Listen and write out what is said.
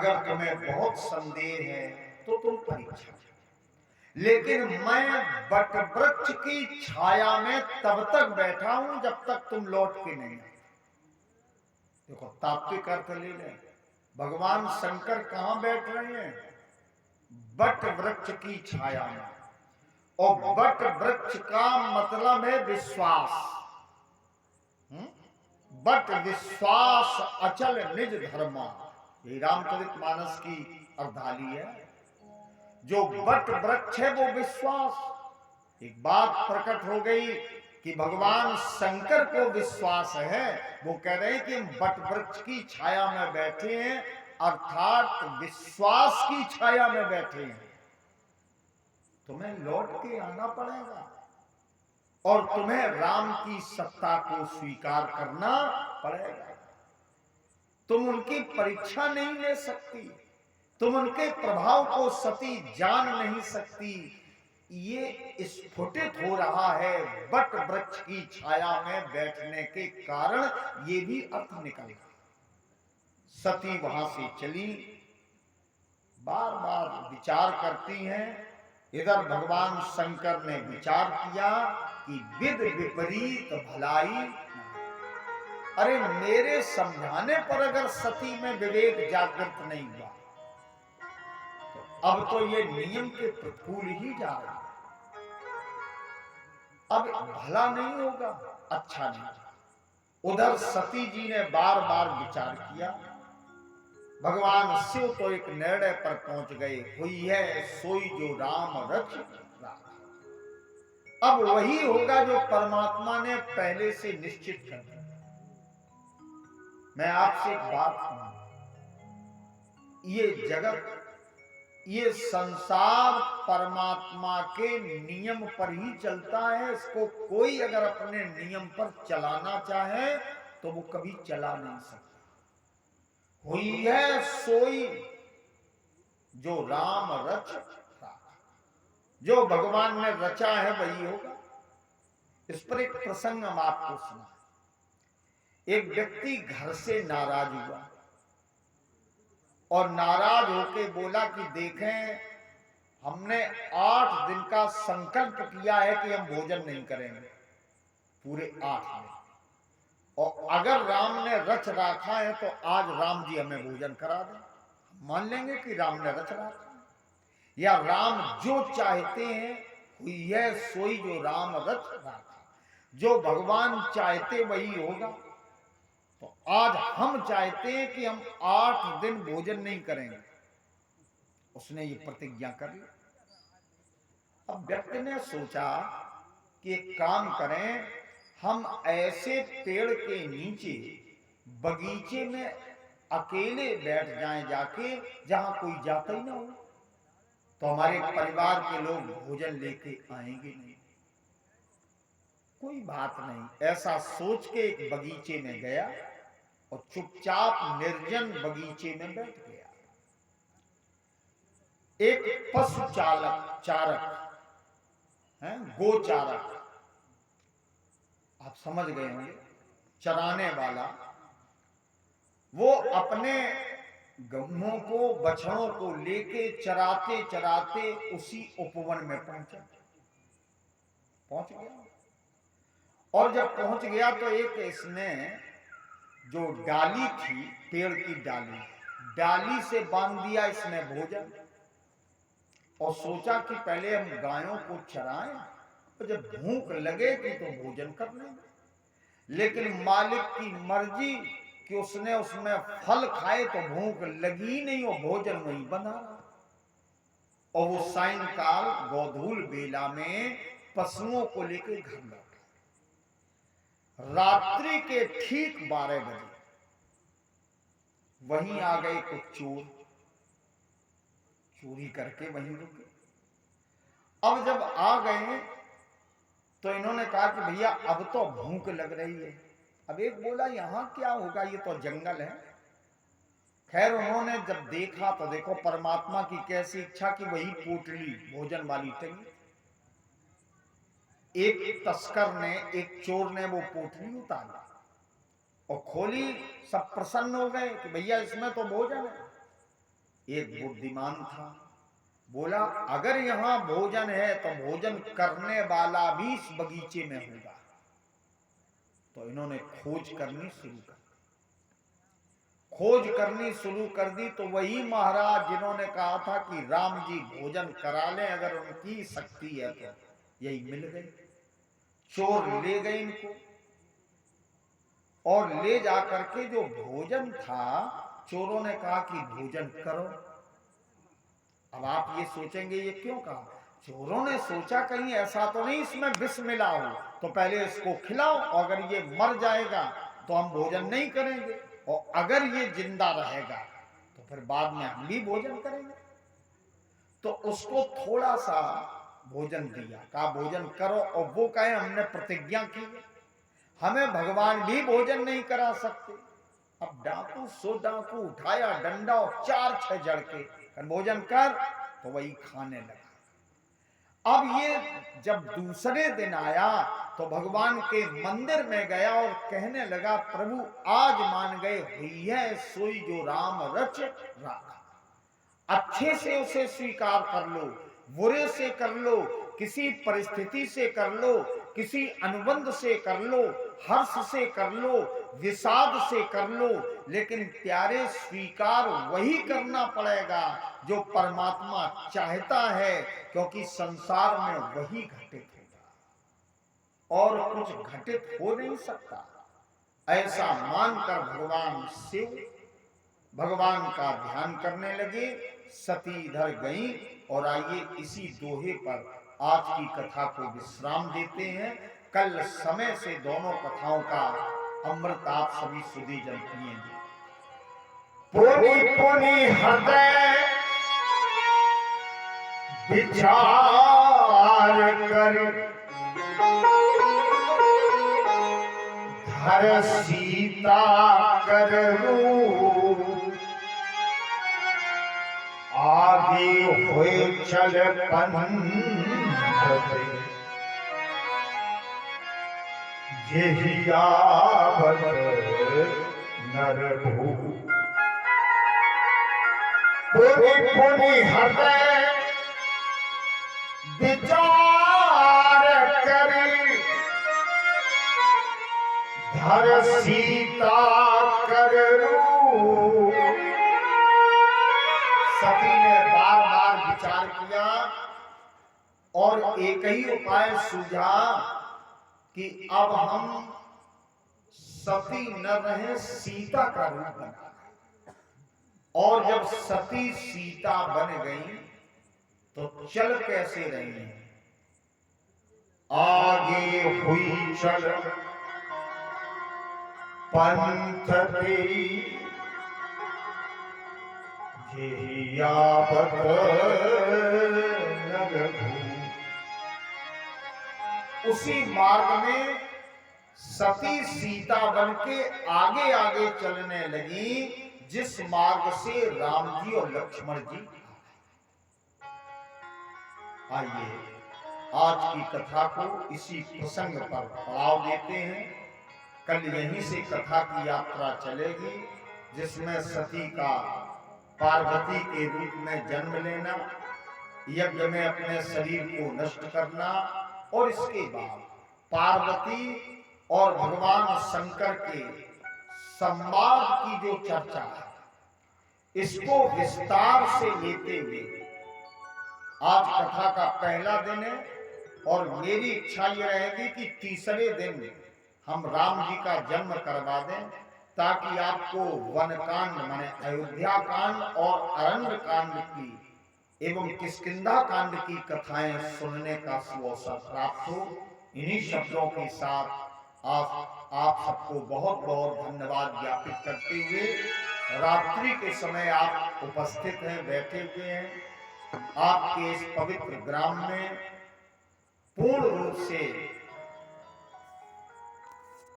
अगर तुम्हें बहुत संदेह है तो तुम परीक्षा, लेकिन मैं बट वृक्ष की छाया में तब तक बैठा हूं जब तक तुम लौट के नहीं आए। देखो तात्विक अर्थ ले लें, भगवान शंकर कहां बैठ रहे हैं? बट वृक्ष की छाया में। और बट वृक्ष का मतलब है विश्वास। बट विश्वास अचल निज धर्मा, ये रामचरितमानस की अर्धाली है। जो बट वृक्ष है वो विश्वास। एक बात प्रकट हो गई कि भगवान शंकर को विश्वास है। वो कह रहे हैं कि हम बट वृक्ष की छाया में बैठे हैं, अर्थात विश्वास की छाया में बैठे हैं। तुम्हें लौट के आना पड़ेगा और तुम्हें राम की सत्ता को स्वीकार करना पड़ेगा। तुम उनकी परीक्षा नहीं ले सकती, तुम उनके प्रभाव को सती जान नहीं सकती। ये स्फुटित हो रहा है बट वृक्ष की छाया में बैठने के कारण। ये भी अर्थ निकला। सती वहां से चली, बार बार विचार करती हैं। इधर भगवान शंकर ने विचार किया कि विद विपरीत भलाई। अरे मेरे समझाने पर अगर सती में विवेक जागृत नहीं हुआ तो अब तो ये नियम के प्रतिकूल ही जा रहा है। अब भला नहीं होगा, अच्छा नहीं। उधर सती जी ने बार बार विचार किया। भगवान शिव तो एक निर्णय पर पहुंच गए, हुई है सोई जो राम रच राखा। अब वही होगा जो परमात्मा ने पहले से निश्चित कर दिया। मैं आपसे एक बात कहूं, ये जगत, ये संसार परमात्मा के नियम पर ही चलता है। इसको कोई अगर अपने नियम पर चलाना चाहे तो वो कभी चला नहीं सकता। हुई है सोई जो राम रच राखा। जो भगवान ने रचा है वही होगा। इस पर एक प्रसंग हम आपको सुना। एक व्यक्ति घर से नाराज हुआ और नाराज होके बोला कि देखें, हमने 8 दिन का संकल्प किया है कि हम भोजन नहीं करेंगे, पूरे 8 दिन। और अगर राम ने रच रखा है तो आज राम जी हमें भोजन करा दें। मान लेंगे कि राम ने रच रखा है, या राम जो चाहते हैं हुई है सोई जो राम रच रखा। जो भगवान चाहते वही होगा। तो आज हम चाहते हैं कि हम 8 दिन भोजन नहीं करेंगे। उसने ये प्रतिज्ञा कर ली। अब व्यक्ति ने सोचा कि एक काम करें, हम ऐसे पेड़ के नीचे बगीचे में अकेले बैठ जाएं जाके, जहां कोई जाता ही ना हो, तो हमारे परिवार के लोग भोजन लेके आएंगे नहीं। कोई बात नहीं, ऐसा सोच के एक बगीचे में गया और चुपचाप निर्जन बगीचे में बैठ गया। एक पशु चारक है, गोचारक, आप समझ गए होंगे, चराने वाला, वो अपने गम्मों को, बछड़ों को लेके चराते चराते उसी उपवन में पहुंच गया। और जब पहुंच गया तो एक इसने जो डाली थी, पेड़ की डाली से बांध दिया इसने भोजन। और सोचा कि पहले हम गायों को चराएं, तो जब भूख लगेगी तो भोजन कर लेंगे। लेकिन मालिक की मर्जी कि उसने उसमें फल खाए तो भूख लगी ही नहीं, और भोजन वहीं बना रहा। और वो सायंकाल गोधूल बेला में पशुओं को लेकर घर लौटा। रात्रि के ठीक 12 बजे वहीं आ गए कुछ चोर, चोरी करके वहीं रुके। अब जब आ गए तो इन्होंने कहा कि भैया अब तो भूख लग रही है। अब एक बोला यहां क्या होगा, ये तो जंगल है। खैर उन्होंने जब देखा तो देखो परमात्मा की कैसी इच्छा कि वही पोटली भोजन वाली टंगी। एक तस्कर ने, एक चोर ने वो पोटली उतारी और खोली। सब प्रसन्न हो गए कि भैया इसमें तो भोजन है। एक बुद्धिमान था, बोला अगर यहां भोजन है तो भोजन करने वाला भी इस बगीचे में होगा। तो इन्होंने खोज करनी शुरू कर दी। तो वही महाराज जिन्होंने कहा था कि राम जी भोजन करा लें, अगर उनकी शक्ति है तो यही मिल गई। चोर ले गए इनको और ले जाकर के जो भोजन था, चोरों ने कहा कि भोजन करो। अब आप ये सोचेंगे ये क्यों कहा? चोरों ने सोचा कहीं ऐसा तो नहीं इसमें विष मिला हो, तो पहले इसको खिलाओ, अगर ये मर जाएगा तो हम भोजन नहीं करेंगे, और अगर ये जिंदा रहेगा तो फिर बाद में हम भी भोजन करेंगे। तो उसको थोड़ा सा भोजन दिया, कहा भोजन करो, और वो कहे हमने प्रतिज्ञा की हमें भगवान भी भोजन नहीं करा सकते। अब डाकू सो डाकू उठाया डंडा और 4-6 जड़ के भोजन कर, तो वही खाने लगा। अब ये जब दूसरे दिन आया तो भगवान के मंदिर में गया और कहने लगा प्रभु आज मान गए हुई है सोई जो राम रच राखा। अच्छे से उसे स्वीकार कर लो, बुरे से कर लो, किसी परिस्थिति से कर लो, किसी अनुबंध से कर लो, हर्ष से कर लो, विषाद से कर लो, लेकिन प्यारे स्वीकार वही करना पड़ेगा जो परमात्मा चाहता है, क्योंकि संसार में वही घटित होगा और कुछ घटित हो नहीं सकता। ऐसा मानकर भगवान शिव भगवान का ध्यान करने लगे। सती इधर गई और आइए इसी दोहे पर आज की कथा को विश्राम देते हैं। कल समय से दोनों कथाओं का अमृत आप सभी सुधी जन पिएंगे। पुनि पुनि हृदय विचार कर धर सीता कर आगे हुए चल पंथ जेहियावत नरभू। पुनि पुनि हृदय विचार करी धर सीता करू। सती ने बार बार विचार किया और एक ही उपाय सूझा कि अब हम सती न रहे सीता का रूप बना। और जब सती सीता बन गई तो चल कैसे रही? आगे हुई चल पंथ तेरी जेहियावत नरभू। उसी मार्ग में सती सीता बन के आगे आगे चलने लगी जिस मार्ग से राम जी और लक्ष्मण जी। आइए आज की कथा को इसी प्रसंग पर पड़ाव देते हैं। कल यहीं से कथा की यात्रा चलेगी जिसमें सती का पार्वती के रूप में जन्म लेना, यज्ञ में अपने शरीर को नष्ट करना, और इसके बाद पार्वती और भगवान शंकर के संवाद की जो चर्चा है इसको विस्तार से लेते हुए आज कथा का पहला दिन है। और मेरी इच्छा यह रहेगी कि तीसरे दिन हम राम जी का जन्म करवा दें ताकि आपको वनकांड माने अयोध्या कांड और अरण्य कांड की एवं किष्किंधा कांड की कथाएं सुनने का अवसर प्राप्त हो। इन्हीं शब्दों के साथ आप सबको बहुत बहुत धन्यवाद ज्ञापित करते हुए रात्रि के समय आप उपस्थित हैं, बैठे हुए हैं। आपके इस पवित्र ग्राम में पूर्ण रूप से